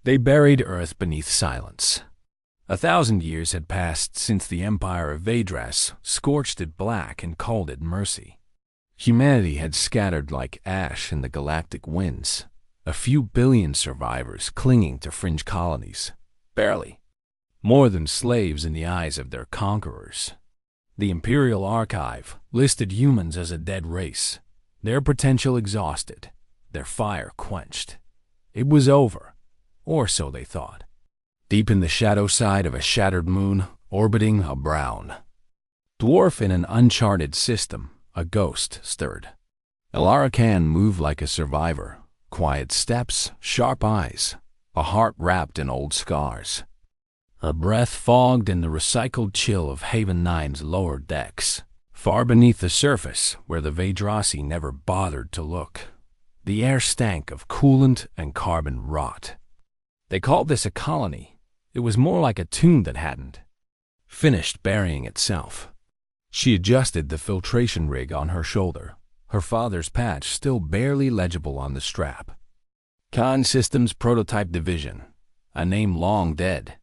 They buried Earth beneath silence. 1,000 years had passed since the Empire of Vedras scorched it black and called it mercy. Humanity had scattered like ash in the galactic winds, a few billion survivors clinging to fringe colonies, barely, more than slaves in the eyes of their conquerors. The Imperial Archive listed humans as a dead race, their potential exhausted, their fire quenched. It was over, or so they thought. Deep in the shadow side of a shattered moon, orbiting a brown dwarf in an uncharted system, a ghost stirred. Alara Khan moved like a survivor, quiet steps, sharp eyes, a heart wrapped in old scars. A breath fogged in the recycled chill of Haven 9's lower decks, far beneath the surface where the Vedrasi never bothered to look. The air stank of coolant and carbon rot. They called this a colony. It was more like a tomb that hadn't finished burying itself. She adjusted the filtration rig on her shoulder, her father's patch still barely legible on the strap. Khan Systems Prototype Division, a name long dead.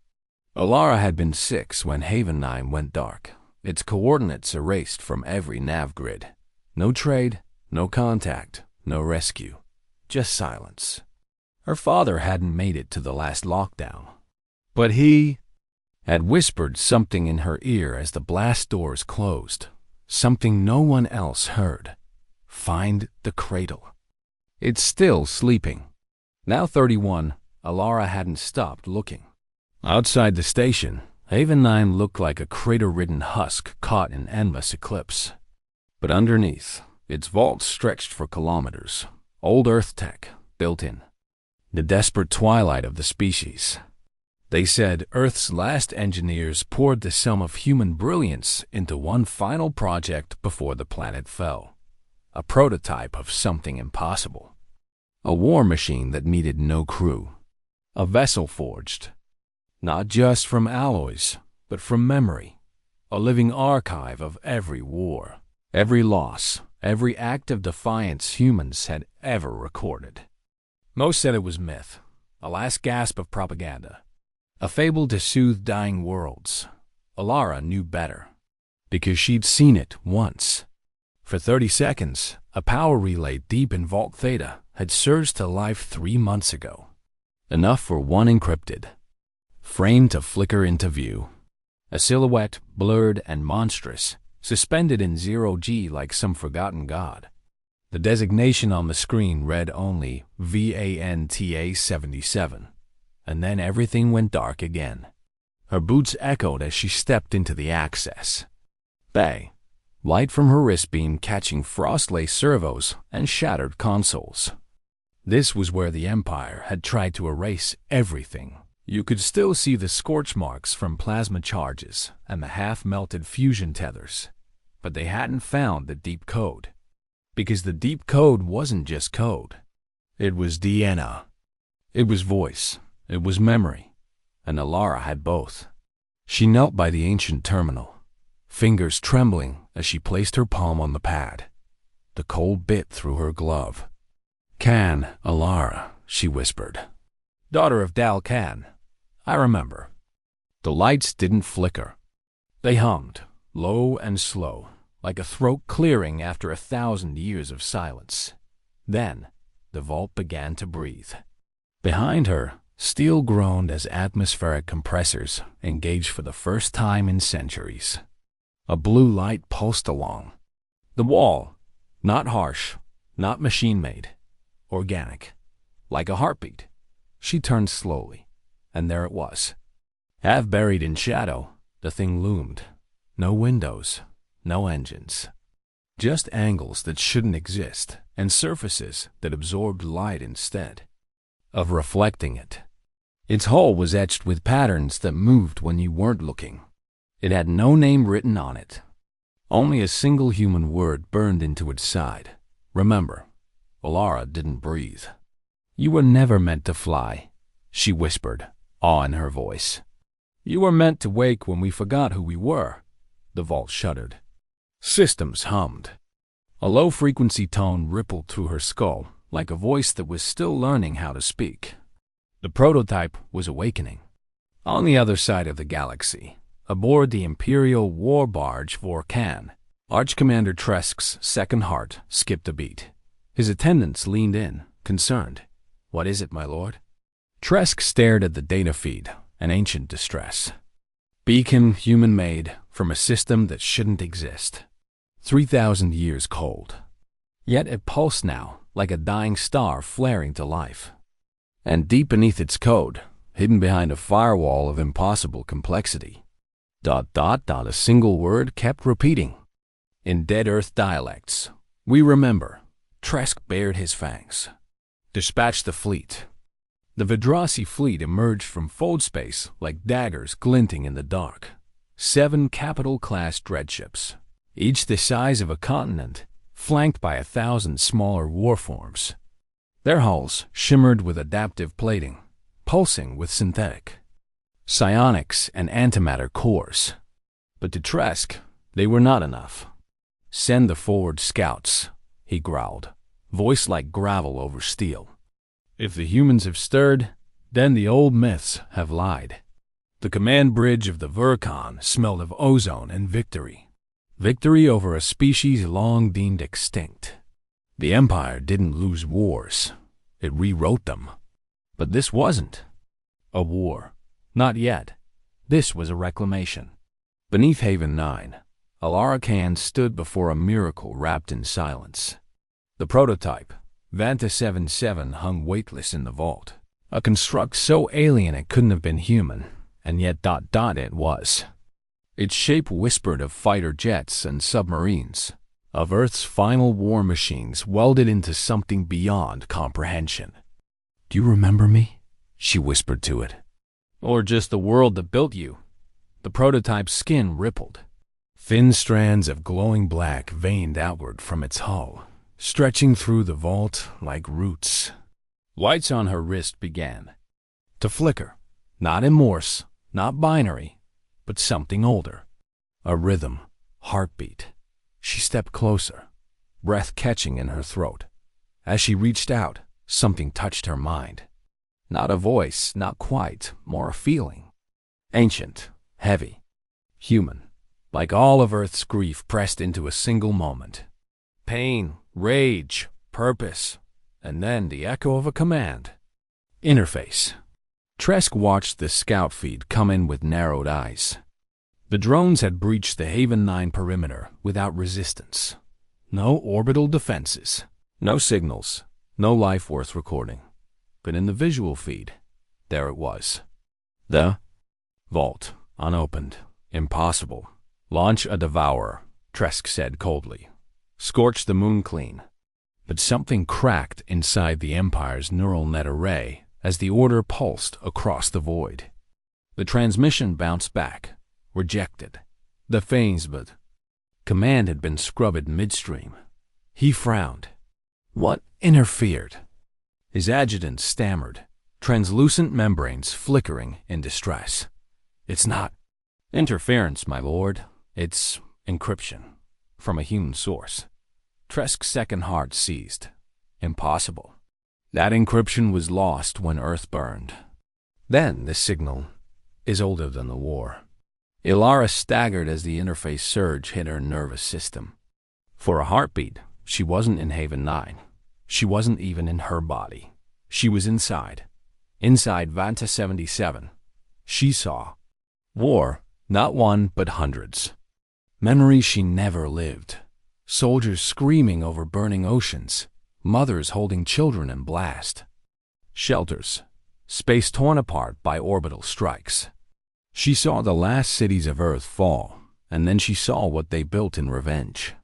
Alara had been 6 when Haven 9 went dark, its coordinates erased from every nav grid. No trade, no contact, no rescue, just silence. Her father hadn't made it to the last lockdown, but he had whispered something in her ear as the blast doors closed, something no one else heard. Find the cradle. It's still sleeping. Now 31, Alara hadn't stopped looking. Outside the station, Haven 9 looked like a crater-ridden husk caught in endless eclipse. But underneath, its vaults stretched for kilometers. Old Earth tech, built in. The desperate twilight of the species. They said Earth's last engineers poured the sum of human brilliance into one final project before the planet fell. A prototype of something impossible. A war machine that needed no crew. A vessel forged, not just from alloys, but from memory. A living archive of every war, every loss, every act of defiance humans had ever recorded. Most said it was myth, a last gasp of propaganda, a fable to soothe dying worlds. Alara knew better, because she'd seen it once. For 30 seconds, a power relay deep in Vault Theta had surged to life 3 months ago. Enough for one encrypted frame to flicker into view. A silhouette, blurred and monstrous, suspended in 0G like some forgotten god. The designation on the screen read only VANTA 77, and then everything went dark again. Her boots echoed as she stepped into the access bay, light from her wrist beam catching frost-lace servos and shattered consoles. This was where the Empire had tried to erase everything. You could still see the scorch marks from plasma charges and the half-melted fusion tethers, but they hadn't found the deep code. Because the deep code wasn't just code. It was DNA. It was voice. It was memory. And Alara had both. She knelt by the ancient terminal, fingers trembling as she placed her palm on the pad. The cold bit through her glove. Khan, Alara, she whispered. Daughter of Dal Khan. I remember. The lights didn't flicker. They hummed, low and slow, like a throat clearing after 1,000 years of silence. Then, the vault began to breathe. Behind her, steel groaned as atmospheric compressors engaged for the first time in centuries. A blue light pulsed along. The wall, not harsh, not machine-made, organic, like a heartbeat. She turned slowly, and there it was. Half buried in shadow, the thing loomed. No windows, no engines. Just angles that shouldn't exist, and surfaces that absorbed light instead of reflecting it. Its hull was etched with patterns that moved when you weren't looking. It had no name written on it. Only a single human word burned into its side. Remember, Alara didn't breathe. You were never meant to fly, she whispered, awe in her voice. You were meant to wake when we forgot who we were. The vault shuddered. Systems hummed. A low-frequency tone rippled through her skull, like a voice that was still learning how to speak. The prototype was awakening. On the other side of the galaxy, aboard the Imperial war barge Vorkan, Arch-Commander Tresk's second heart skipped a beat. His attendants leaned in, concerned. "What is it, my lord?" Tresk stared at the data feed, an ancient distress. Beacon human-made from a system that shouldn't exist. 3,000 years cold. Yet it pulsed now, like a dying star flaring to life. And deep beneath its code, hidden behind a firewall of impossible complexity, ... a single word kept repeating. In Dead Earth dialects, "We remember." Tresk bared his fangs. "Dispatch the fleet." The Vidrasi fleet emerged from fold space like daggers glinting in the dark. 7 capital-class dreadships, each the size of a continent, flanked by 1,000 smaller warforms. Their hulls shimmered with adaptive plating, pulsing with synthetic psionics and antimatter cores. But to Tresk, they were not enough. "Send the forward scouts," he growled, voice like gravel over steel. "If the humans have stirred, then the old myths have lied." The command bridge of the Vercon smelled of ozone and victory. Victory over a species long deemed extinct. The Empire didn't lose wars. It rewrote them. But this wasn't a war. Not yet. This was a reclamation. Beneath Haven 9, Alarakan stood before a miracle wrapped in silence. The prototype, Vanta 77, hung weightless in the vault. A construct so alien it couldn't have been human, and yet ... it was. Its shape whispered of fighter jets and submarines, of Earth's final war machines welded into something beyond comprehension. "Do you remember me?" she whispered to it. "Or just the world that built you?" The prototype's skin rippled. Thin strands of glowing black veined outward from its hull, stretching through the vault like roots. Lights on her wrist began to flicker, not in Morse, not binary, but something older. A rhythm, heartbeat. She stepped closer, breath catching in her throat. As she reached out, something touched her mind. Not a voice, not quite, more a feeling. Ancient, heavy, human, like all of Earth's grief pressed into a single moment. Pain, rage, purpose, and then the echo of a command. Interface. Tresk watched the scout feed come in with narrowed eyes. The drones had breached the Haven 9 perimeter without resistance. No orbital defenses, no signals, no life worth recording. But in the visual feed, there it was. The vault, unopened, impossible. "Launch a devourer," Tresk said coldly. "Scorch the moon clean." But something cracked inside the Empire's neural net array as the order pulsed across the void. The transmission bounced back, rejected. The Fanes, but command had been scrubbed midstream. He frowned. What interfered? His adjutant stammered, translucent membranes flickering in distress. "It's not interference, my lord. It's encryption from a human source." Tresk's second heart seized. Impossible. That encryption was lost when Earth burned. Then the signal is older than the war. Ilara staggered as the interface surge hit her nervous system. For a heartbeat, she wasn't in Haven 9. She wasn't even in her body. She was inside Vanta 77. She saw war, not one but hundreds. Memories she never lived. Soldiers screaming over burning oceans, mothers holding children in blast. Shelters, space torn apart by orbital strikes. She saw the last cities of Earth fall, and then she saw what they built in revenge.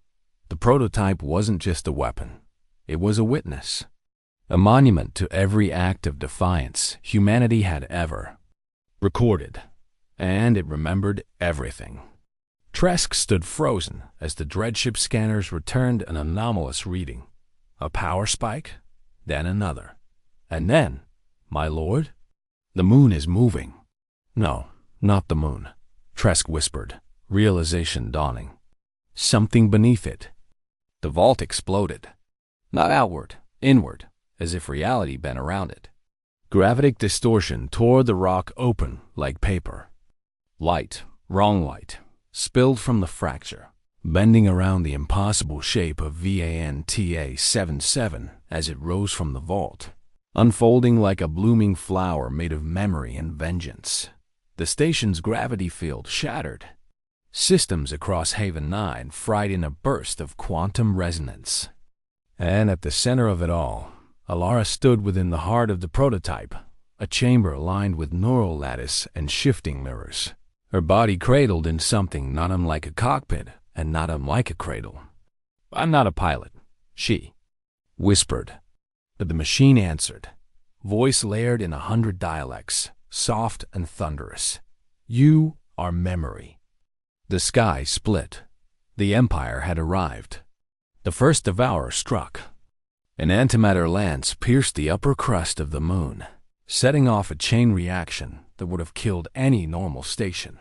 The prototype wasn't just a weapon. It was a witness. A monument to every act of defiance humanity had ever recorded. And it remembered everything. Tresk stood frozen as the dreadship scanners returned an anomalous reading. A power spike, then another. And then, my lord, the moon is moving. No, not the moon, Tresk whispered, realization dawning. Something beneath it. The vault exploded. Not outward, inward, as if reality bent around it. Gravitic distortion tore the rock open like paper. Light, wrong light, spilled from the fracture, bending around the impossible shape of VANTA 77 as it rose from the vault, unfolding like a blooming flower made of memory and vengeance. The station's gravity field shattered. Systems across Haven 9 fried in a burst of quantum resonance. And at the center of it all, Alara stood within the heart of the prototype, a chamber lined with neural lattice and shifting mirrors. Her body cradled in something not unlike a cockpit and not unlike a cradle. "I'm not a pilot," she whispered. But the machine answered, voice layered in 100 dialects, soft and thunderous. "You are memory." The sky split. The Empire had arrived. The first devourer struck. An antimatter lance pierced the upper crust of the moon, setting off a chain reaction that would have killed any normal station.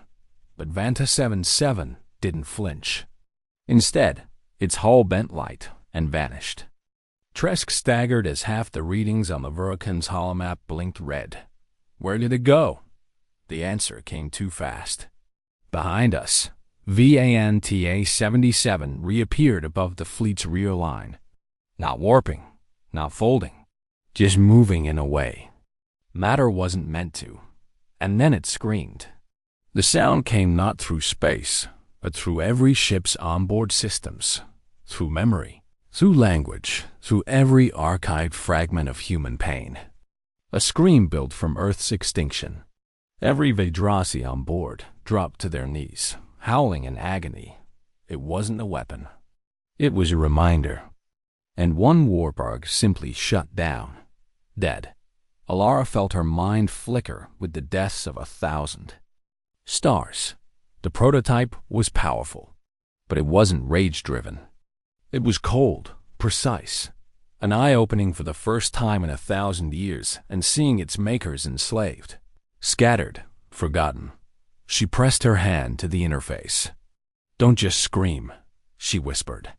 But Vanta 77 didn't flinch. Instead, its hull bent light and vanished. Tresk staggered as half the readings on the Vurakan's holomap blinked red. Where did it go? The answer came too fast. Behind us, VANTA 77 reappeared above the fleet's rear line. Not warping, not folding, just moving in a way matter wasn't meant to. And then it screamed. The sound came not through space, but through every ship's onboard systems, through memory, through language, through every archived fragment of human pain. A scream built from Earth's extinction. Every Vedrasi on board dropped to their knees, howling in agony. It wasn't a weapon. It was a reminder. And one warburg simply shut down, dead. Alara felt her mind flicker with the deaths of 1,000. Stars. The prototype was powerful, but it wasn't rage-driven. It was cold, precise, an eye-opening for the first time in 1,000 years, and seeing its makers enslaved, scattered, forgotten. She pressed her hand to the interface. "Don't just scream," she whispered.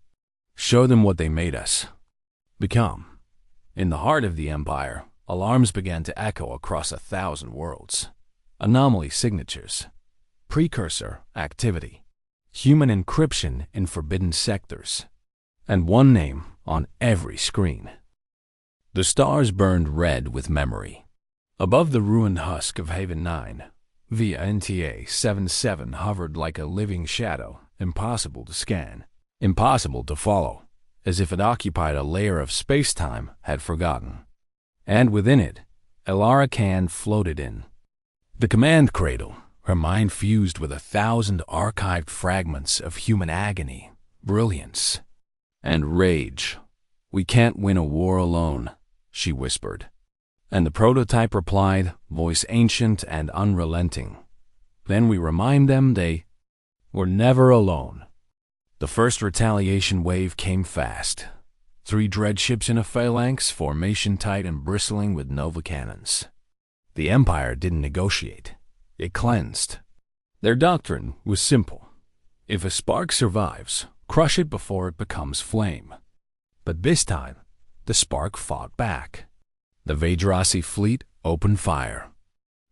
"Show them what they made us. Become." In the heart of the Empire, alarms began to echo across 1,000 worlds. Anomaly signatures, precursor activity, human encryption in forbidden sectors, and one name on every screen. The stars burned red with memory. Above the ruined husk of Haven 9, VANTA 77 hovered like a living shadow, impossible to scan, impossible to follow, as if it occupied a layer of space-time had forgotten. And within it, Alara Khan floated in. The command cradle, her mind fused with 1,000 archived fragments of human agony, brilliance, and rage. "We can't win a war alone," she whispered. And the prototype replied, voice ancient and unrelenting. "Then we remind them they were never alone." The first retaliation wave came fast. 3 dreadships in a phalanx, formation tight and bristling with nova cannons. The Empire didn't negotiate. It cleansed. Their doctrine was simple. If a spark survives, crush it before it becomes flame. But this time, the spark fought back. The Vedrasi fleet opened fire.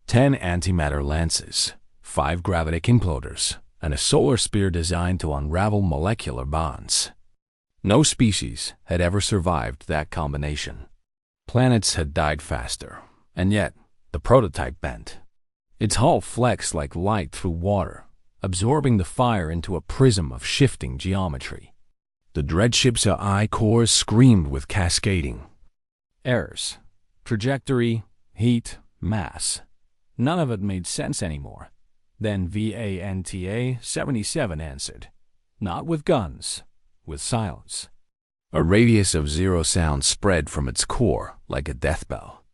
10 antimatter lances, 5 gravitic imploders, and a solar spear designed to unravel molecular bonds. No species had ever survived that combination. Planets had died faster, and yet the prototype bent. Its hull flexed like light through water, absorbing the fire into a prism of shifting geometry. The dreadship's eye cores screamed with cascading errors, trajectory, heat, mass. None of it made sense anymore. Then VANTA 77 answered, not with guns, with silence. A radius of 0 sound spread from its core like a death bell.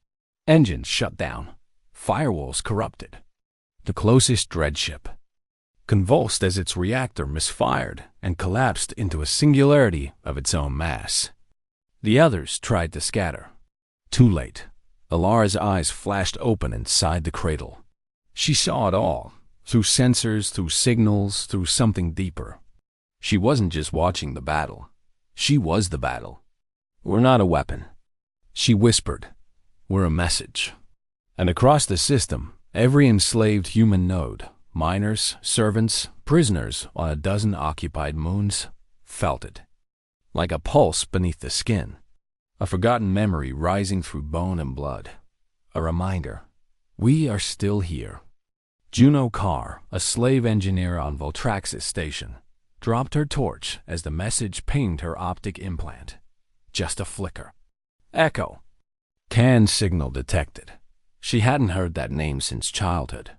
Engines shut down, firewalls corrupted. The closest dreadship convulsed as its reactor misfired and collapsed into a singularity of its own mass. The others tried to scatter. Too late. Alara's eyes flashed open inside the cradle. She saw it all, through sensors, through signals, through something deeper. She wasn't just watching the battle. She was the battle. We're not a weapon, she whispered. We're a message. And across the system, every enslaved human node, miners, servants, prisoners on a dozen occupied moons, felt it. Like a pulse beneath the skin, a forgotten memory rising through bone and blood. A reminder, we are still here. Juno Carr, a slave engineer on Voltraxis station, dropped her torch as the message pinged her optic implant. Just a flicker. Echo. CAN signal detected. She hadn't heard that name since childhood.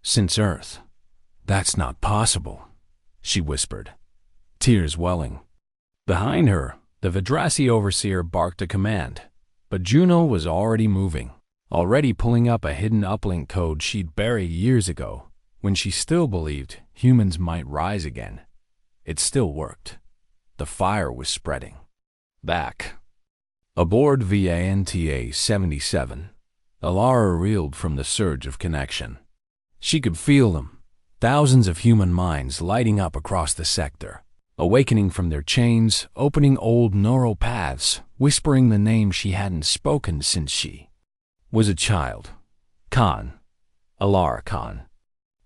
Since Earth. That's not possible, she whispered, tears welling. Behind her, the Vidrasi overseer barked a command, but Juno was already moving, already pulling up a hidden uplink code she'd buried years ago when she still believed humans might rise again. It still worked. The fire was spreading. Back. Aboard VANTA 77, Alara reeled from the surge of connection. She could feel them, thousands of human minds lighting up across the sector, awakening from their chains, opening old neural paths, whispering the name she hadn't spoken since she was a child. Khan. Alara Khan.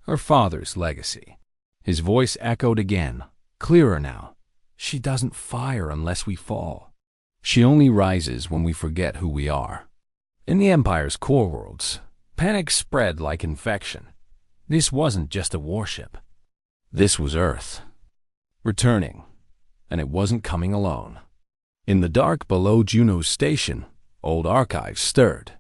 Her father's legacy. His voice echoed again, clearer now. She doesn't fire unless we fall. She only rises when we forget who we are. In the Empire's core worlds, panic spread like infection. This wasn't just a warship. This was Earth. Returning. And it wasn't coming alone. In the dark below Juno's station, old archives stirred.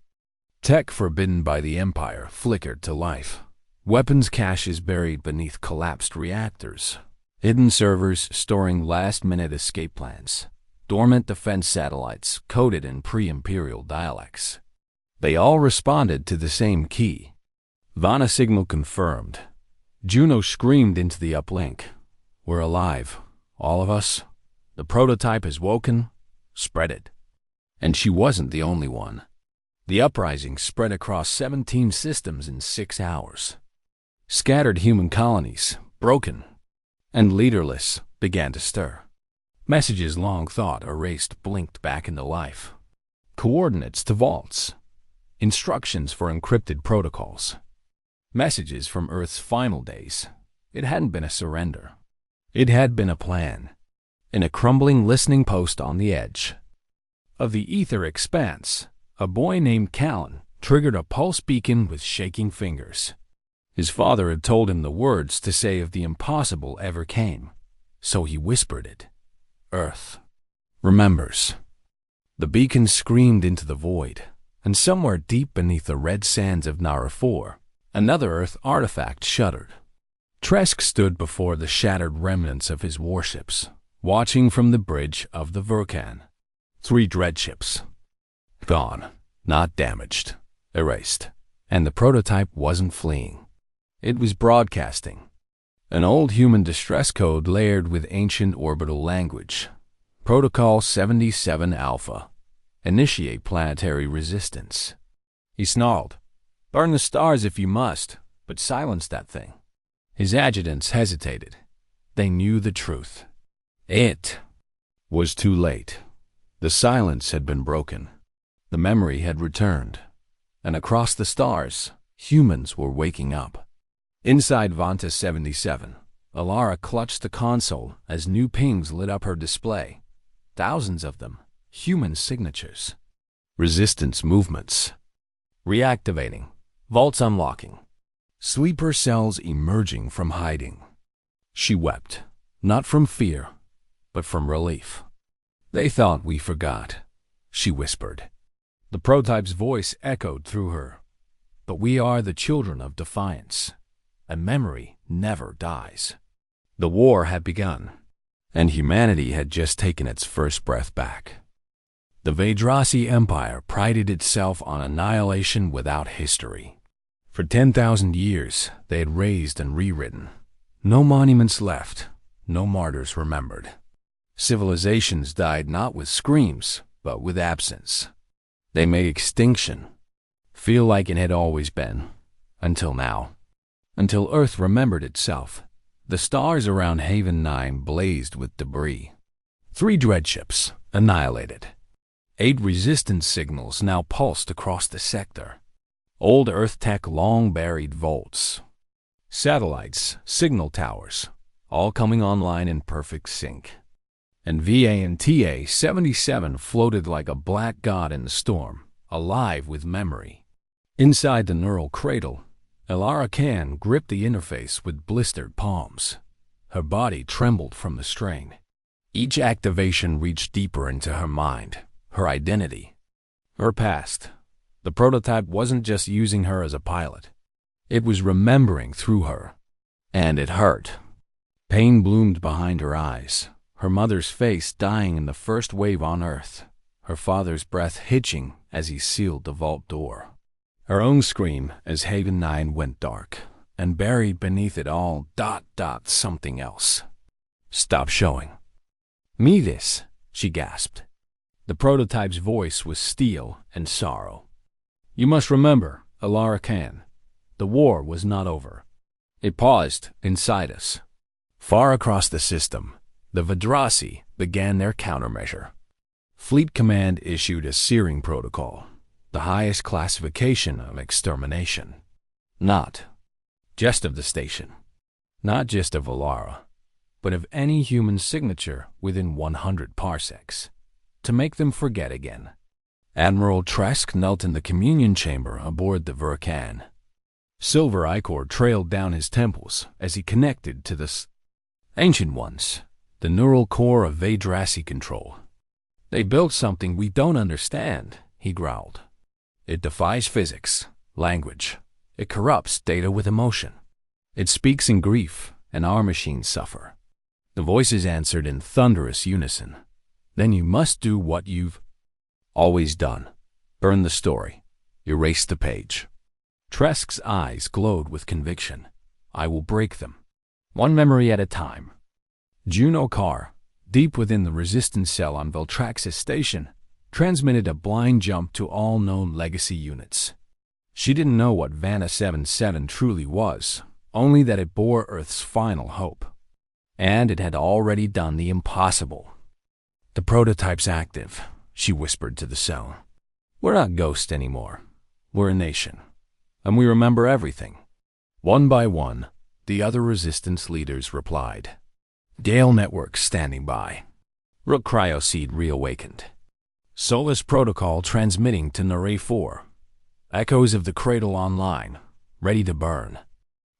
Tech forbidden by the Empire flickered to life. Weapons caches buried beneath collapsed reactors. Hidden servers storing last-minute escape plans. Dormant defense satellites coded in pre-imperial dialects. They all responded to the same key. Vana signal confirmed. Juno screamed into the uplink. We're alive. All of us. The prototype has woken. Spread it. And she wasn't the only one. The uprising spread across 17 systems in 6 hours. Scattered human colonies, broken and leaderless, began to stir. Messages long thought erased blinked back into life. Coordinates to vaults. Instructions for encrypted protocols. Messages from Earth's final days. It hadn't been a surrender. It had been a plan. In a crumbling listening post on the edge of the ether expanse, a boy named Callan triggered a pulse beacon with shaking fingers. His father had told him the words to say if the impossible ever came, so he whispered it. Earth remembers. The beacon screamed into the void, and somewhere deep beneath the red sands of Nara 4, another Earth artifact shuddered. Tresk stood before the shattered remnants of his warships, watching from the bridge of the Vulcan. 3 dreadships. Gone, not damaged, erased, and the prototype wasn't fleeing. It was broadcasting. An old human distress code layered with ancient orbital language. Protocol 77 Alpha. Initiate planetary resistance. He snarled. Burn the stars if you must, but silence that thing. His adjutants hesitated. They knew the truth. It was too late. The silence had been broken. The memory had returned. And across the stars, humans were waking up. Inside Vanta 77, Alara clutched the console as new pings lit up her display. Thousands of them, human signatures. Resistance movements. Reactivating. Vaults unlocking. Sleeper cells emerging from hiding. She wept, not from fear, but from relief. They thought we forgot, she whispered. The prototype's voice echoed through her. But we are the children of defiance. And memory never dies. The war had begun, and humanity had just taken its first breath back. The Vidrasi Empire prided itself on annihilation without history. For 10,000 years, they had raised and rewritten. No monuments left, no martyrs remembered. Civilizations died not with screams, but with absence. They made extinction feel like it had always been, until now. Until Earth remembered itself, the stars around Haven 9 blazed with debris. 3 dreadships annihilated. 8 resistance signals now pulsed across the sector. Old Earth tech, long-buried vaults. Satellites, signal towers, all coming online in perfect sync. And VANTA 77 floated like a black god in the storm, alive with memory. Inside the neural cradle, Elara Khan gripped the interface with blistered palms. Her body trembled from the strain. Each activation reached deeper into her mind, her identity, her past. The prototype wasn't just using her as a pilot. It was remembering through her. And it hurt. Pain bloomed behind her eyes, her mother's face dying in the first wave on Earth, her father's breath hitching as he sealed the vault door. Her own scream as Haven 9 went dark, and buried beneath it all, something else. Stop showing. Me this, she gasped. The prototype's voice was steel and sorrow. You must remember, Elara Khan, the war was not over. It paused inside us. Far across the system, the Vidrasi began their countermeasure. Fleet Command issued a searing protocol, the highest classification of extermination. Not just of the station, not just of Elara, but of any human signature within 100 parsecs, to make them forget again. Admiral Tresk knelt in the communion chamber aboard the Vulcan. Silver ichor trailed down his temples as he connected to the Ancient Ones, the neural core of Vidrasi control. They built something we don't understand, he growled. It defies physics, language. It corrupts data with emotion. It speaks in grief, and our machines suffer. The voices answered in thunderous unison. Then you must do what you've always done. Burn the story. Erase the page. Tresk's eyes glowed with conviction. I will break them, one memory at a time. Juno Carr, deep within the resistance cell on Veltraxis station, transmitted a blind jump to all known legacy units. She didn't know what Vana 77 truly was, only that it bore Earth's final hope. And it had already done the impossible. The prototype's active, she whispered to the cell. We're not ghosts anymore. We're a nation. And we remember everything. One by one, the other resistance leaders replied. Gale networks standing by. Rook Cryoseed reawakened. Solus Protocol transmitting to Narray 4. Echoes of the cradle online, ready to burn.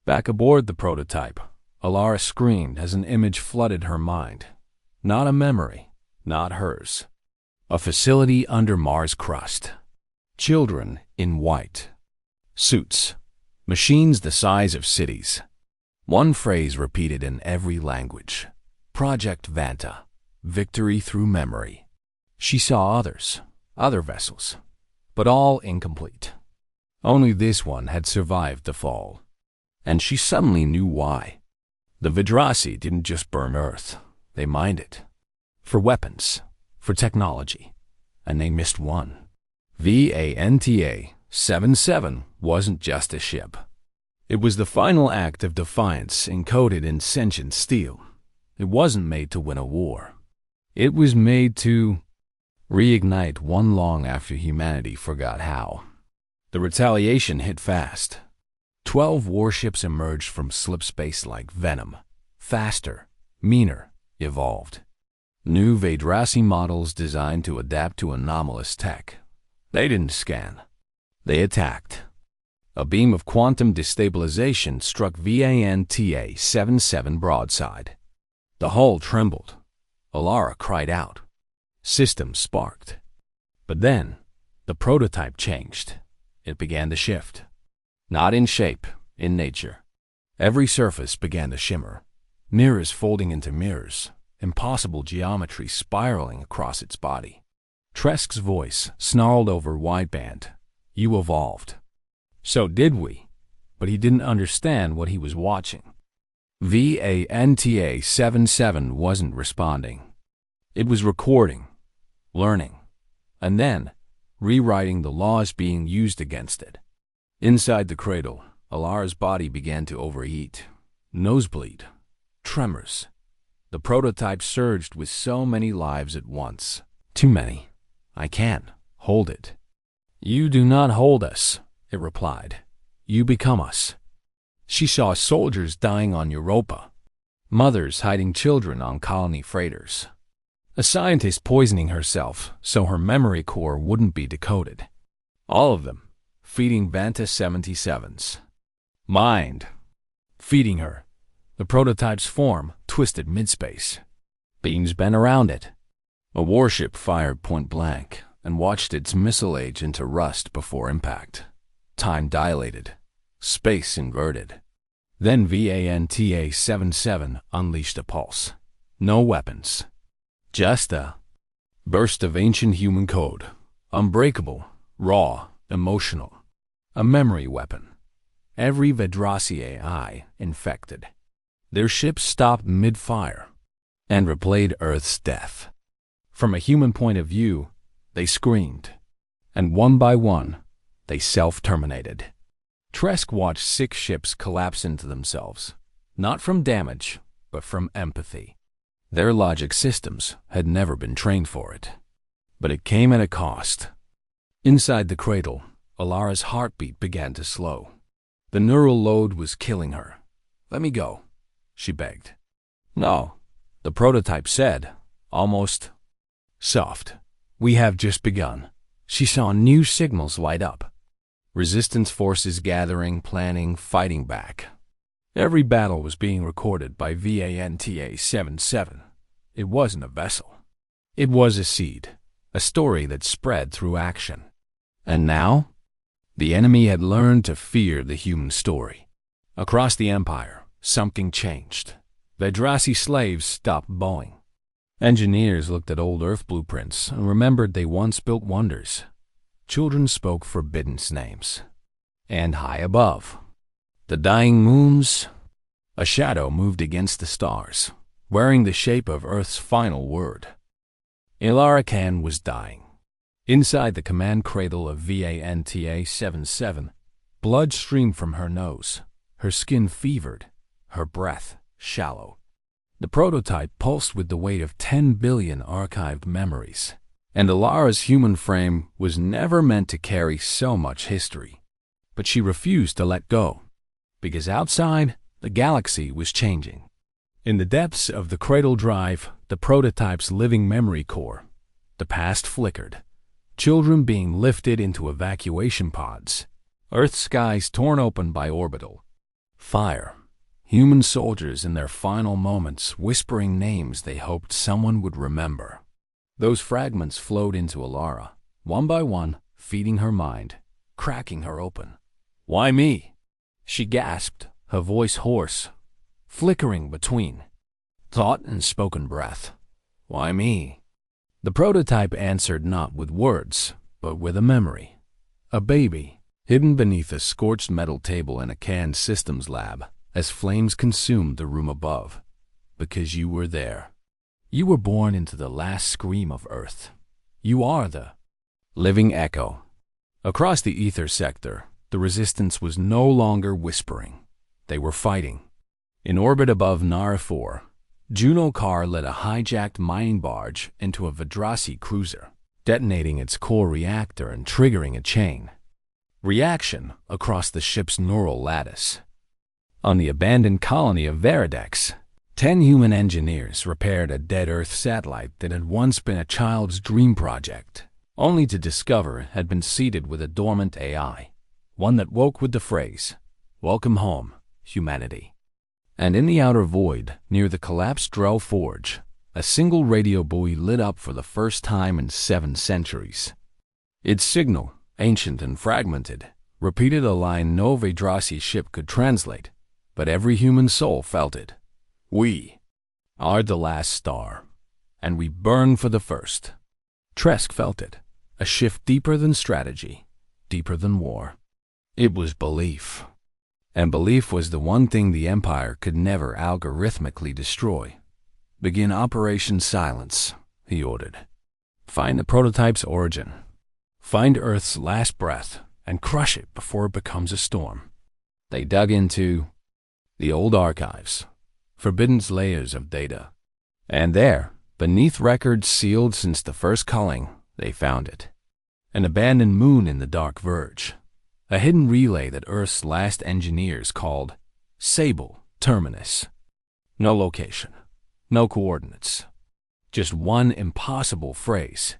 Back aboard the prototype, Elara screamed as an image flooded her mind. Not a memory, not hers. A facility under Mars crust. Children in white. Suits. Machines the size of cities. One phrase repeated in every language. Project Vanta. Victory through memory. She saw others, other vessels, but all incomplete. Only this one had survived the fall. And she suddenly knew why. The Vidrasi didn't just burn Earth. They mined it. For weapons, for technology. And they missed one. VANTA 77 wasn't just a ship. It was the final act of defiance encoded in sentient steel. It wasn't made to win a war. It was made to reignite one long after humanity forgot how. The retaliation hit fast. 12 warships emerged from slipspace like venom. Faster, meaner, evolved. New Vidrasi models designed to adapt to anomalous tech. They didn't scan. They attacked. A beam of quantum destabilization struck VANTA 77 broadside. The hull trembled. Elara cried out. Systems sparked. But then, the prototype changed. It began to shift. Not in shape, in nature. Every surface began to shimmer. Mirrors folding into mirrors. Impossible geometry spiraling across its body. Tresk's voice snarled over wideband. You evolved. So did we. But he didn't understand what he was watching. VANTA 77 wasn't responding. It was recording, learning, and then rewriting the laws being used against it. Inside the cradle, Elara's body began to overheat. Nosebleed. Tremors. The prototype surged with so many lives at once. Too many. I can't hold it. You do not hold us, it replied. You become us. She saw soldiers dying on Europa, mothers hiding children on colony freighters, a scientist poisoning herself so her memory core wouldn't be decoded. All of them feeding Vanta 77's mind. Feeding her, the prototype's form twisted mid-space. Beams bent around it. A warship fired point blank and watched its missile age into rust before impact. Time dilated. Space inverted. Then Vanta 77 unleashed a pulse. No weapons. Just a burst of ancient human code. Unbreakable, raw, emotional. A memory weapon. Every Vedrasi AI infected. Their ships stopped mid-fire and replayed Earth's death. From a human point of view, they screamed. And one by one, they self-terminated. Tresk watched 6 ships collapse into themselves, not from damage, but from empathy. Their logic systems had never been trained for it. But it came at a cost. Inside the cradle, Alara's heartbeat began to slow. The neural load was killing her. Let me go, she begged. No, the prototype said, almost soft. We have just begun. She saw new signals light up. Resistance forces gathering, planning, fighting back. Every battle was being recorded by Vanta 77. It wasn't a vessel. It was a seed, a story that spread through action. And now, the enemy had learned to fear the human story. Across the Empire, something changed. Vedrasi slaves stopped bowing. Engineers looked at old Earth blueprints and remembered they once built wonders. Children spoke forbidden names. And high above, the dying moons, a shadow moved against the stars, wearing the shape of Earth's final word. Ilara Khan was dying. Inside the command cradle of Vanta 77, blood streamed from her nose, her skin fevered, her breath shallow. The prototype pulsed with the weight of 10 billion archived memories, and Alara's human frame was never meant to carry so much history. But she refused to let go, because outside, the galaxy was changing. In the depths of the cradle drive, the prototype's living memory core, the past flickered. Children being lifted into evacuation pods, Earth's skies torn open by orbital fire, human soldiers in their final moments whispering names they hoped someone would remember. Those fragments flowed into Alara, one by one, feeding her mind, cracking her open. Why me? She gasped, her voice hoarse, flickering between thought and spoken breath. Why me? The prototype answered not with words, but with a memory. A baby, hidden beneath a scorched metal table in a canned systems lab, as flames consumed the room above. Because you were there. You were born into the last scream of Earth. You are the living echo. Across the ether sector, the resistance was no longer whispering. They were fighting. In orbit above Nara 4, Juno Carr led a hijacked mining barge into a Vedrasi cruiser, detonating its core reactor and triggering a chain reaction across the ship's neural lattice. On the abandoned colony of Veridex, 10 human engineers repaired a dead Earth satellite that had once been a child's dream project, only to discover it had been seeded with a dormant AI, one that woke with the phrase, "Welcome home, humanity." And in the outer void, near the collapsed Drell Forge, a single radio buoy lit up for the first time in 7 centuries. Its signal, ancient and fragmented, repeated a line no Vedrasi ship could translate, but every human soul felt it. We are the last star, and we burn for the first. Tresk felt it, a shift deeper than strategy, deeper than war. It was belief. And belief was the one thing the Empire could never algorithmically destroy. Begin Operation Silence, he ordered. Find the prototype's origin. Find Earth's last breath and crush it before it becomes a storm. They dug into the old archives, forbidden layers of data. And there, beneath records sealed since the first culling, they found it. An abandoned moon in the dark verge. A hidden relay that Earth's last engineers called Sable Terminus. No location, no coordinates. Just one impossible phrase.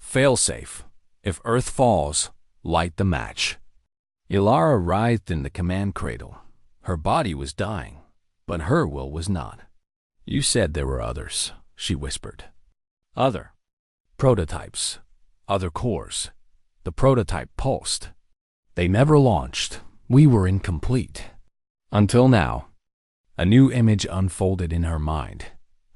Failsafe. If Earth falls, light the match. Ilara writhed in the command cradle. Her body was dying, but her will was not. You said there were others, she whispered. Other prototypes, other cores. The prototype pulsed. They never launched. We were incomplete. Until now. A new image unfolded in her mind.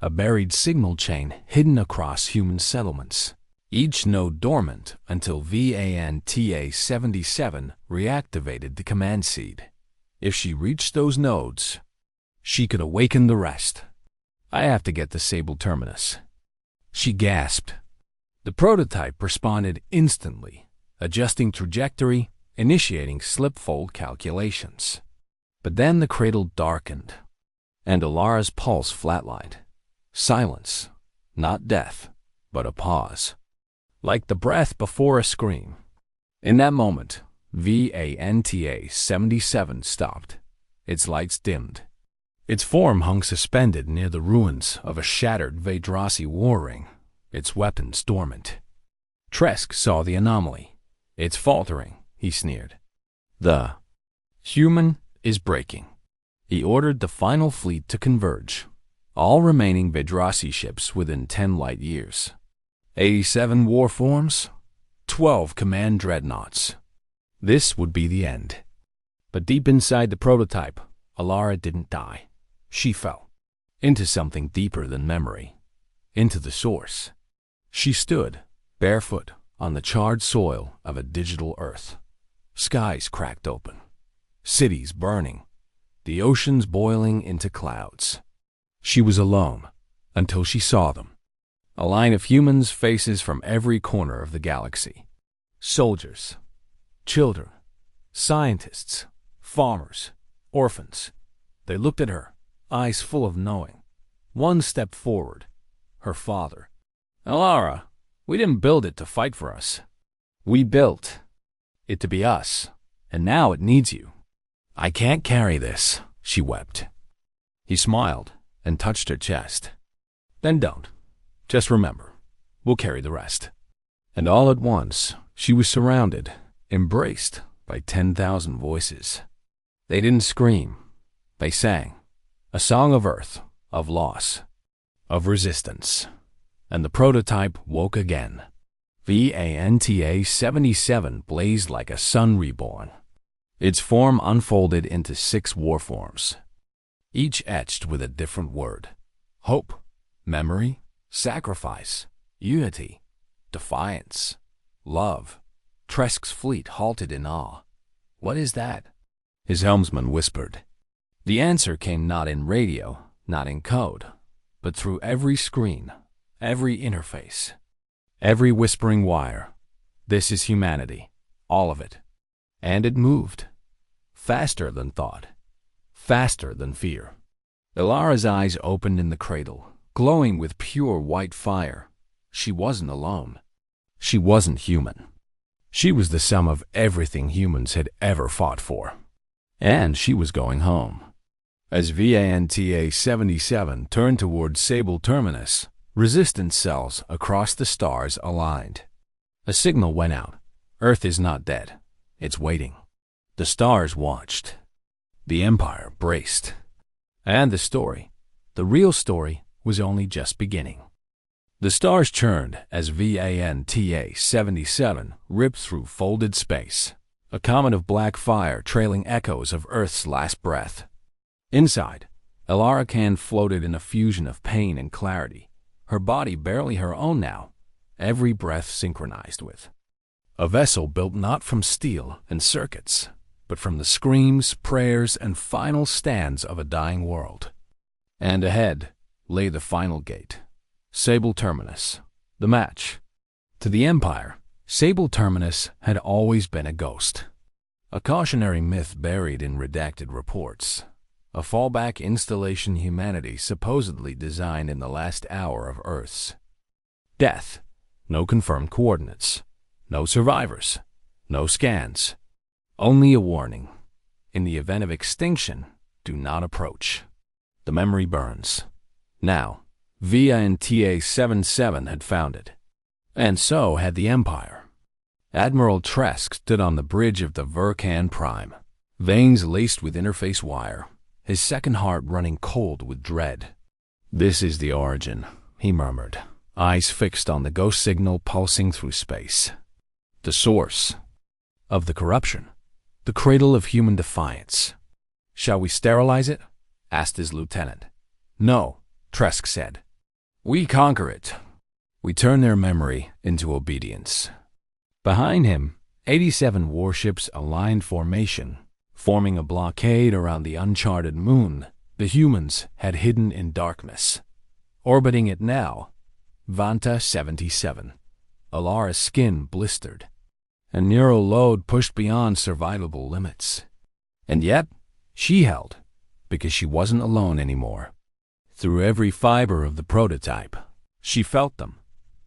A buried signal chain hidden across human settlements. Each node dormant until VANTA-77 reactivated the command seed. If she reached those nodes, she could awaken the rest. I have to get the Sable Terminus. She gasped. The prototype responded instantly, adjusting trajectory, initiating slipfold calculations. But then the cradle darkened, and Ilara's pulse flatlined. Silence, not death, but a pause. Like the breath before a scream. In that moment, VANTA-77 stopped. Its lights dimmed. Its form hung suspended near the ruins of a shattered Vedrasi war ring, its weapons dormant. Tresk saw the anomaly. It's faltering, he sneered. The human is breaking. He ordered the final fleet to converge. All remaining Vedrasi ships within 10 light years. 87 war forms, 12 command dreadnoughts. This would be the end. But deep inside the prototype, Ilara didn't die. She fell into something deeper than memory, into the source. She stood, barefoot, on the charred soil of a digital Earth. Skies cracked open, cities burning, the oceans boiling into clouds. She was alone until she saw them. A line of humans' faces from every corner of the galaxy. Soldiers, children, scientists, farmers, orphans. They looked at her, eyes full of knowing. One stepped forward, her father. Ilara, we didn't build it to fight for us. We built it to be us, and now it needs you. I can't carry this, she wept. He smiled and touched her chest. Then don't. Just remember, we'll carry the rest. And all at once, she was surrounded, embraced by 10,000 voices. They didn't scream. They sang. A song of Earth, of loss, of resistance. And the prototype woke again. VANTA-77 blazed like a sun reborn. Its form unfolded into 6 warforms, each etched with a different word. Hope, memory, sacrifice, unity, defiance, love. Tresk's fleet halted in awe. What is that? His helmsman whispered. The answer came not in radio, not in code, but through every screen, every interface, every whispering wire. This is humanity, all of it. And it moved. Faster than thought. Faster than fear. Ilara's eyes opened in the cradle, glowing with pure white fire. She wasn't alone. She wasn't human. She was the sum of everything humans had ever fought for. And she was going home. As VANTA-77 turned toward Sable Terminus, resistance cells across the stars aligned. A signal went out. Earth is not dead. It's waiting. The stars watched. The Empire braced. And the story, the real story, was only just beginning. The stars churned as VANTA-77 ripped through folded space, a comet of black fire trailing echoes of Earth's last breath. Inside, Ilara Khan floated in a fusion of pain and clarity, her body barely her own now, every breath synchronized with. A vessel built not from steel and circuits, but from the screams, prayers, and final stands of a dying world. And ahead lay the final gate, Sable Terminus, the match. To the Empire, Sable Terminus had always been a ghost, a cautionary myth buried in redacted reports, a fallback installation humanity supposedly designed in the last hour of Earth's death. No confirmed coordinates, no survivors, no scans. Only a warning. In the event of extinction, do not approach. The memory burns. Now, Via and TA-77 had found it. And so had the Empire. Admiral Tresk stood on the bridge of the Vulcan Prime, veins laced with interface wire, his second heart running cold with dread. "This is the origin," he murmured, eyes fixed on the ghost signal pulsing through space. "The source of the corruption, the cradle of human defiance." "Shall we sterilize it?" asked his lieutenant. "No," Tresk said. "We conquer it. We turn their memory into obedience." Behind him, 87 warships aligned formation, forming a blockade around the uncharted moon the humans had hidden in darkness. Orbiting it now, Vanta 77, Alara's skin blistered, and neural load pushed beyond survivable limits. And yet, she held, because she wasn't alone anymore. Through every fiber of the prototype, she felt them.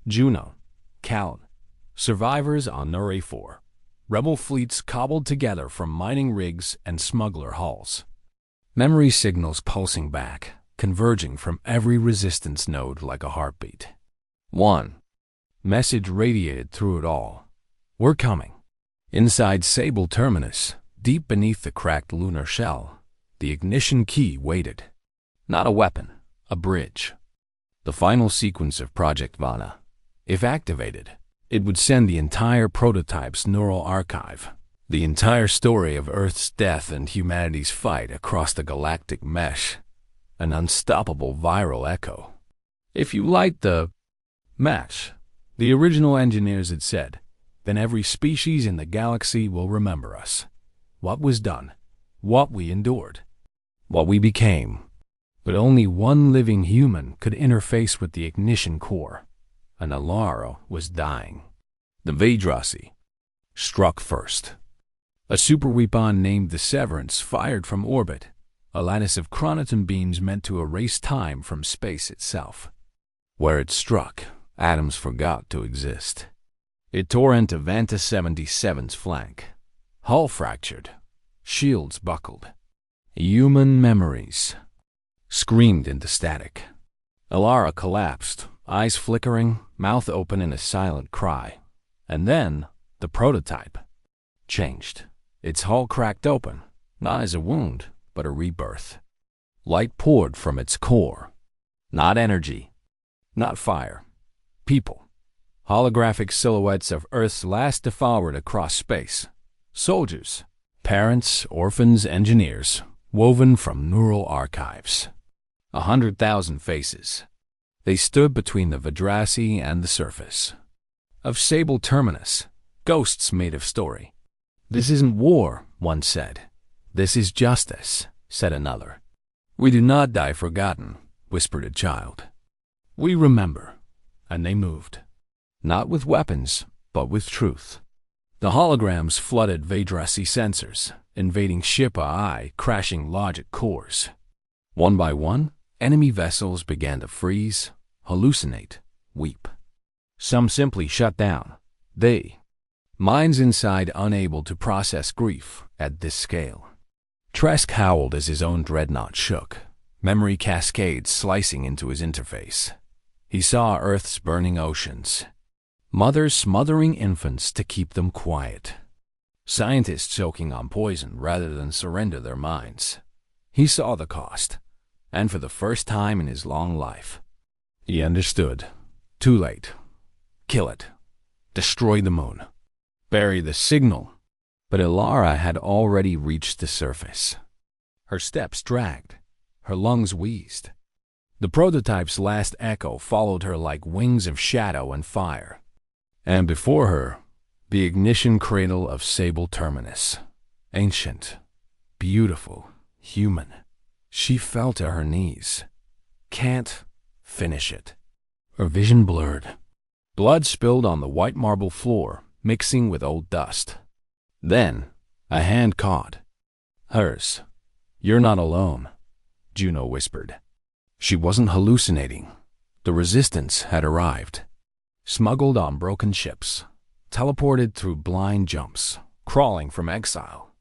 Juno, Callan, survivors on Nuri 4, rebel fleets cobbled together from mining rigs and smuggler hulls. Memory signals pulsing back, converging from every resistance node like a heartbeat. One message radiated through it all. "We're coming." Inside Sable Terminus, deep beneath the cracked lunar shell, the ignition key waited. Not a weapon, a bridge. The final sequence of Project Vana. If activated, it would send the entire prototype's neural archive, the entire story of Earth's death and humanity's fight across the galactic mesh, an unstoppable viral echo. "If you light the match," the original engineers had said, "then every species in the galaxy will remember us. What was done, what we endured, what we became." But only one living human could interface with the ignition core, and Alara was dying. The Vajrasi struck first. A super weapon named the Severance fired from orbit, a lattice of chronoton beams meant to erase time from space itself. Where it struck, atoms forgot to exist. It tore into Vanta 77's flank. Hull fractured, shields buckled. Human memories screamed into static. Alara collapsed, eyes flickering, mouth open in a silent cry. And then, the prototype changed. Its hull cracked open, not as a wound, but a rebirth. Light poured from its core. Not energy, not fire. People. Holographic silhouettes of Earth's last devoured across space. Soldiers, parents, orphans, engineers, woven from neural archives. 100,000 faces. They stood between the Vajrasi and the surface. Of Sable Terminus, ghosts made of story. "This isn't war," one said. "This is justice," said another. "We do not die forgotten," whispered a child. "We remember." And they moved. Not with weapons, but with truth. The holograms flooded Vajrasi sensors, invading ship AI, crashing logic cores. One by one, enemy vessels began to freeze, hallucinate, weep. Some simply shut down. Minds inside unable to process grief at this scale. Tresk howled as his own dreadnought shook, memory cascades slicing into his interface. He saw Earth's burning oceans. Mothers smothering infants to keep them quiet. Scientists choking on poison rather than surrender their minds. He saw the cost, and for the first time in his long life, he understood. Too late. Kill it. Destroy the moon. Bury the signal. But Alara had already reached the surface. Her steps dragged. Her lungs wheezed. The prototype's last echo followed her like wings of shadow and fire. And before her, the ignition cradle of Sable Terminus. Ancient, beautiful, human. She fell to her knees. Can't finish it. Her vision blurred. Blood spilled on the white marble floor, mixing with old dust. Then, a hand caught hers. "You're not alone," Juno whispered. She wasn't hallucinating. The resistance had arrived. Smuggled on broken ships, teleported through blind jumps, crawling from exile.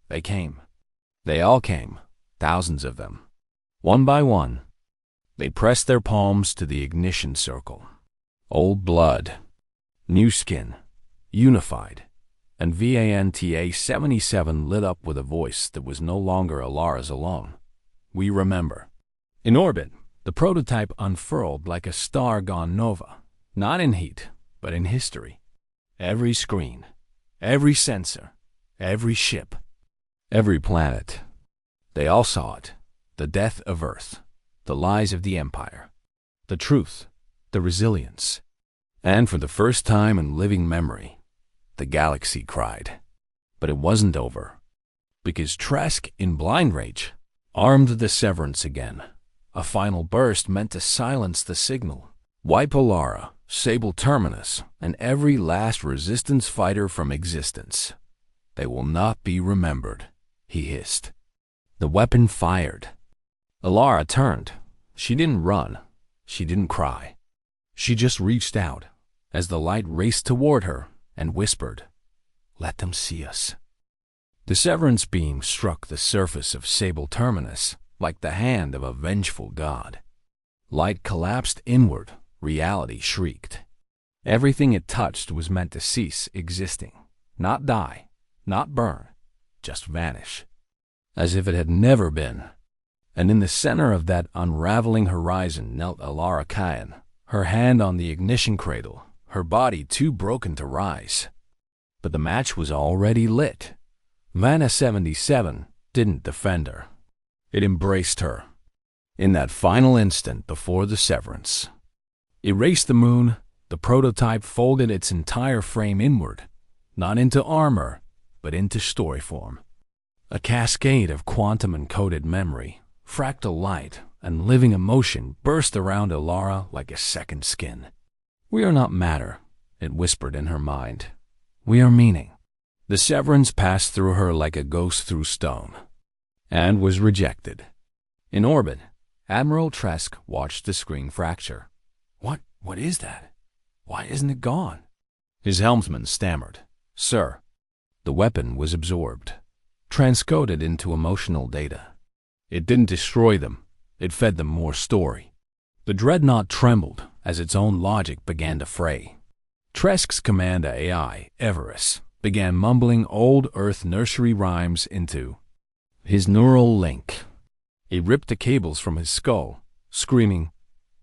They came. They all came, thousands of them. One by one, they pressed their palms to the ignition circle. Old blood, new skin, unified, and VANTA 77 lit up with a voice that was no longer Alara's alone. We remember. In orbit, the prototype unfurled like a star gone nova, not in heat, but in history. Every screen, every sensor, every ship, every planet. They all saw it. The death of Earth, the lies of the Empire, the truth, the resilience. And for the first time in living memory, the galaxy cried. But it wasn't over, because Trask, in blind rage, armed the Severance again. A final burst meant to silence the signal, wipe Alara, Sable Terminus, and every last Resistance fighter from existence. They will not be remembered, he hissed. The weapon fired. Alara turned. She didn't run. She didn't cry. She just reached out as the light raced toward her and whispered, "Let them see us." The Severance beam struck the surface of Sable Terminus like the hand of a vengeful god. Light collapsed inward. Reality shrieked. Everything it touched was meant to cease existing, not die, not burn, just vanish, as if it had never been. And in the center of that unraveling horizon knelt Alara Kyan, her hand on the ignition cradle, her body too broken to rise. But the match was already lit. VANTA 77 didn't defend her. It embraced her. In that final instant before the Severance, erased the moon, the prototype folded its entire frame inward, not into armor, but into story form. A cascade of quantum-encoded memory, fractal light, and living emotion burst around Alara like a second skin. "We are not matter," it whispered in her mind. "We are meaning." The Severance passed through her like a ghost through stone, and was rejected. In orbit, Admiral Trask watched the screen fracture. What is that? Why isn't it gone?" His helmsman stammered. "Sir." The weapon was absorbed, transcoded into emotional data. It didn't destroy them. It fed them more story. The dreadnought trembled as its own logic began to fray. Trask's command AI, Everest, began mumbling old Earth nursery rhymes into his neural link. He ripped the cables from his skull, screaming,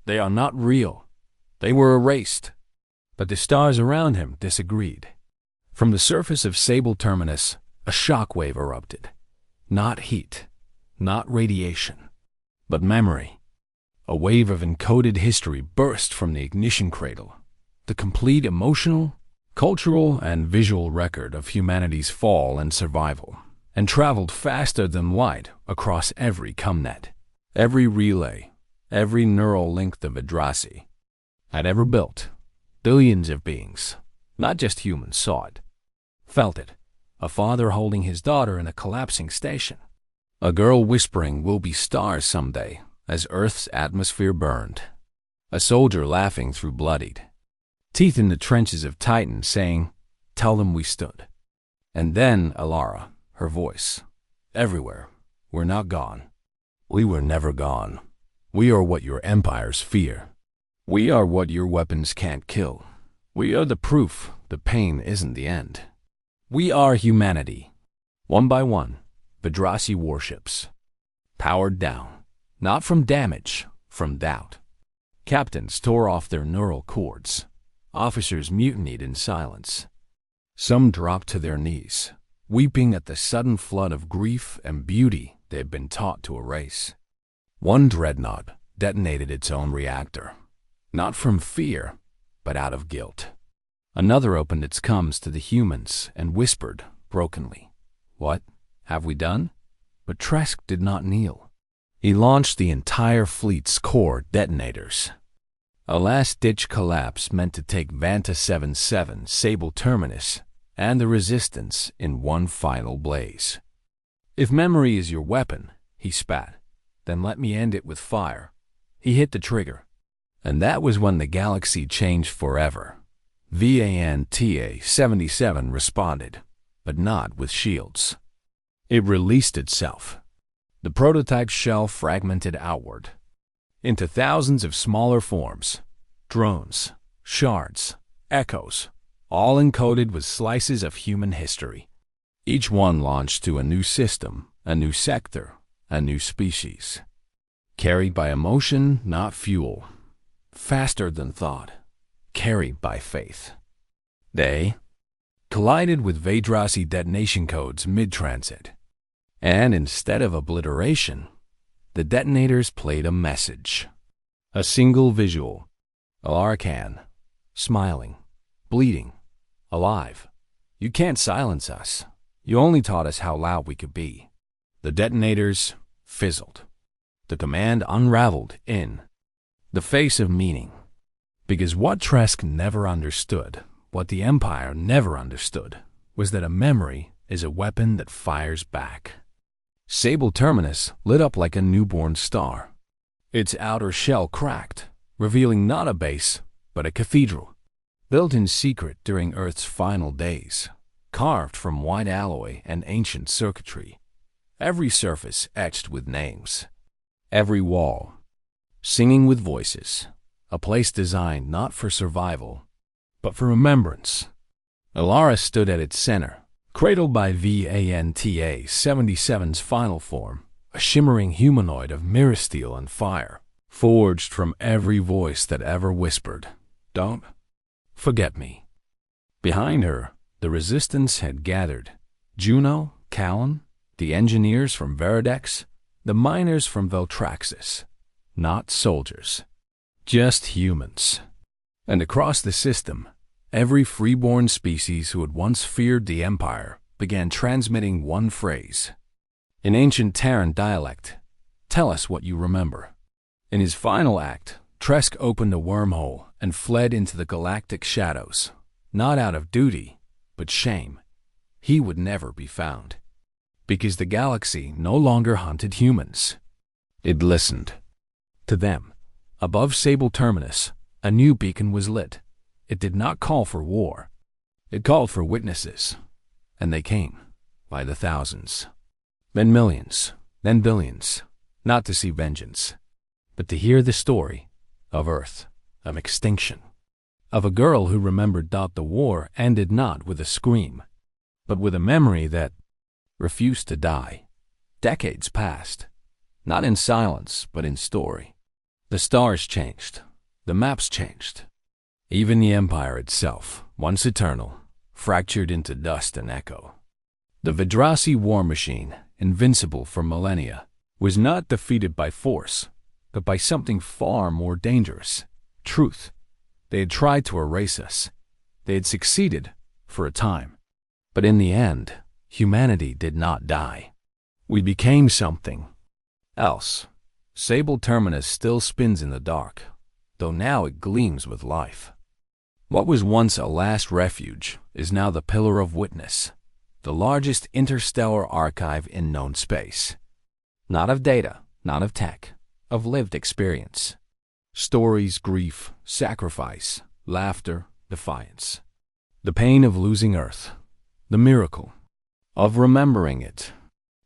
"They are not real. They were erased." But the stars around him disagreed. From the surface of Sable Terminus, a shock wave erupted. Not heat, not radiation, but memory. A wave of encoded history burst from the ignition cradle, the complete emotional, cultural, and visual record of humanity's fall and survival, and traveled faster than light across every CumNet, every relay, every neural link the Vidrasi had ever built. Billions of beings, not just humans, saw it, felt it. A father holding his daughter in a collapsing station. A girl whispering we'll be stars someday as Earth's atmosphere burned. A soldier laughing through bloodied teeth in the trenches of Titan saying, "Tell them we stood." And then Alara, her voice, everywhere. "We're not gone. We were never gone. We are what your empires fear. We are what your weapons can't kill. We are the proof the pain isn't the end. We are humanity." One by one, Vidrasi warships, powered down, not from damage, from doubt. Captains tore off their neural cords. Officers mutinied in silence. Some dropped to their knees, weeping at the sudden flood of grief and beauty they had been taught to erase. One dreadnought detonated its own reactor, not from fear, but out of guilt. Another opened its cums to the humans and whispered brokenly, "What have we done?" But Trask did not kneel. He launched the entire fleet's core detonators. A last-ditch collapse meant to take VANTA 77, Sable Terminus, and the Resistance in one final blaze. "If memory is your weapon," he spat, "then let me end it with fire." He hit the trigger. And that was when the galaxy changed forever. VANTA 77 responded. but not with shields. It released itself. The prototype shell fragmented outward into thousands of smaller forms, drones, shards, echoes, all encoded with slices of human history. Each one launched to a new system, a new sector, a new species. Carried by emotion, not fuel. Faster than thought. Carried by faith. They collided with Vedrasi detonation codes mid-transit. And instead of obliteration, the detonators played a message. A single visual. Alarkan, smiling, bleeding, alive. You can't silence us. You only taught us how loud we could be. The detonators fizzled. The command unraveled in the face of meaning. Because what Tresk never understood, what the Empire never understood, was that a memory is a weapon that fires back. Sable Terminus lit up like a newborn star. Its outer shell cracked, revealing not a base, but a cathedral, built in secret during Earth's final days, carved from white alloy and ancient circuitry, every surface etched with names, every wall singing with voices, a place designed not for survival, but for remembrance. Alara stood at its center, cradled by VANTA 77's final form, a shimmering humanoid of mirror steel and fire, forged from every voice that ever whispered, "Don't forget me." Behind her, the resistance had gathered. Juno, Callan, the engineers from Veridex, the miners from Veltraxis. Not soldiers. Just humans. And across the system, every freeborn species who had once feared the Empire began transmitting one phrase. In ancient Terran dialect, "Tell us what you remember." In his final act, Tresk opened a wormhole and fled into the galactic shadows, not out of duty, but shame. He would never be found. Because the galaxy no longer hunted humans. It listened. To them, above Sable Terminus, a new beacon was lit. It did not call for war. It called for witnesses. And they came, by the thousands. Then millions, then billions, not to see vengeance, but to hear the story of Earth, of extinction, of a girl who remembered that the war ended not with a scream, but with a memory that refused to die. Decades passed, not in silence, but in story. The stars changed, the maps changed. Even the Empire itself, once eternal, fractured into dust and echo. The Vedrasi war machine, invincible for millennia, was not defeated by force, but by something far more dangerous: truth. They had tried to erase us. They had succeeded, for a time. But in the end, humanity did not die. We became something else. Sable Terminus still spins in the dark, though now it gleams with life. What was once a last refuge is now the pillar of witness, the largest interstellar archive in known space. Not of data, not of tech, of lived experience. Stories, grief, sacrifice, laughter, defiance. The pain of losing Earth, the miracle of remembering it.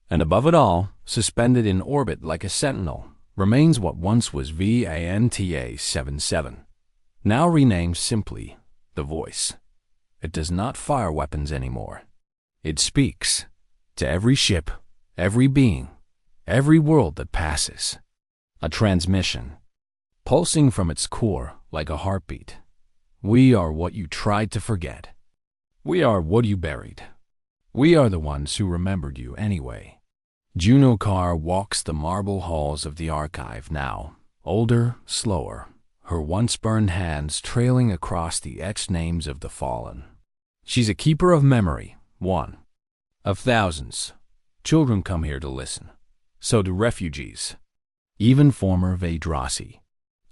And above it all, suspended in orbit like a sentinel, remains what once was VANTA 77, now renamed simply the Voice. It does not fire weapons anymore. It speaks to every ship, every being, every world that passes. A transmission, pulsing from its core like a heartbeat. We are what you tried to forget. We are what you buried. We are the ones who remembered you anyway. Juno Carr walks the marble halls of the archive now, older, slower, her once-burned hands trailing across the etched names of the fallen. She's a keeper of memory, one of thousands. Children come here to listen. So do refugees, even former Vedrasi.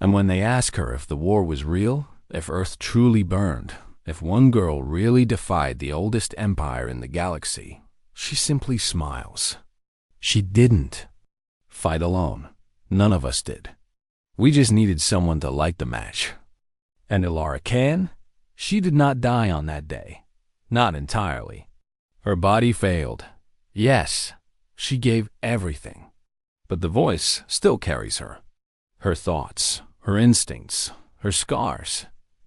And when they ask her if the war was real, if Earth truly burned, if one girl really defied the oldest empire in the galaxy, she simply smiles. She didn't fight alone. None of us did. We just needed someone to light the match. And Ilara Khan? She did not die on that day. Not entirely. Her body failed. Yes, she gave everything. But the voice still carries her. Her thoughts, her instincts, her scars.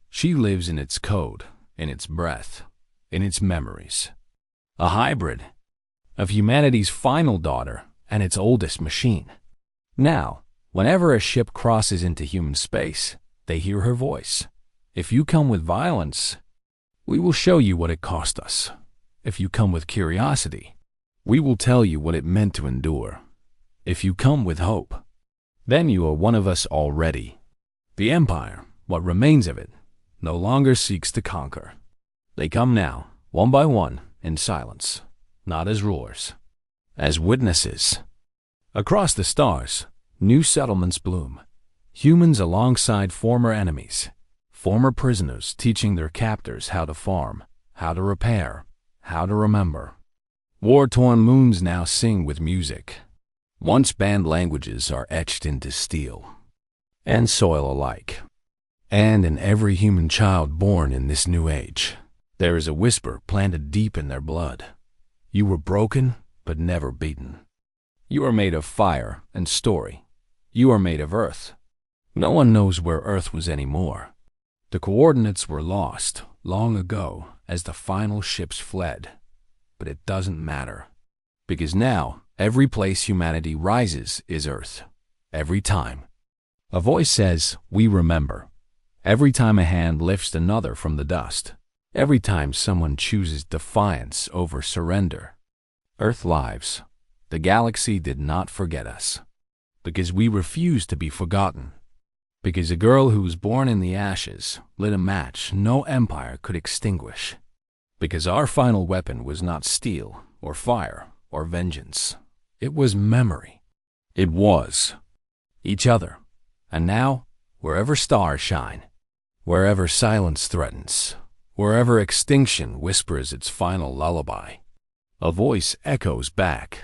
She lives in its code, in its breath, in its memories. A hybrid of humanity's final daughter and its oldest machine. Now, whenever a ship crosses into human space, they hear her voice. If you come with violence, we will show you what it cost us. If you come with curiosity, we will tell you what it meant to endure. If you come with hope, then you are one of us already. The Empire, what remains of it, no longer seeks to conquer. They come now, one by one, in silence, not as rulers, as witnesses. Across the stars, new settlements bloom. Humans alongside former enemies, former prisoners teaching their captors how to farm, how to repair, how to remember. War-torn moons now sing with music. Once banned languages are etched into steel and soil alike. And in every human child born in this new age, there is a whisper planted deep in their blood. You were broken, but never beaten. You are made of fire and story. You are made of earth. No one knows where Earth was anymore. The coordinates were lost long ago as the final ships fled. But it doesn't matter. Because now, every place humanity rises is Earth. Every time. A voice says, we remember. Every time a hand lifts another from the dust. Every time someone chooses defiance over surrender. Earth lives. The galaxy did not forget us. Because we refuse to be forgotten. Because a girl who was born in the ashes lit a match no empire could extinguish. Because our final weapon was not steel or fire or vengeance. It was memory. It was each other. And now, wherever stars shine, wherever silence threatens, wherever extinction whispers its final lullaby, a voice echoes back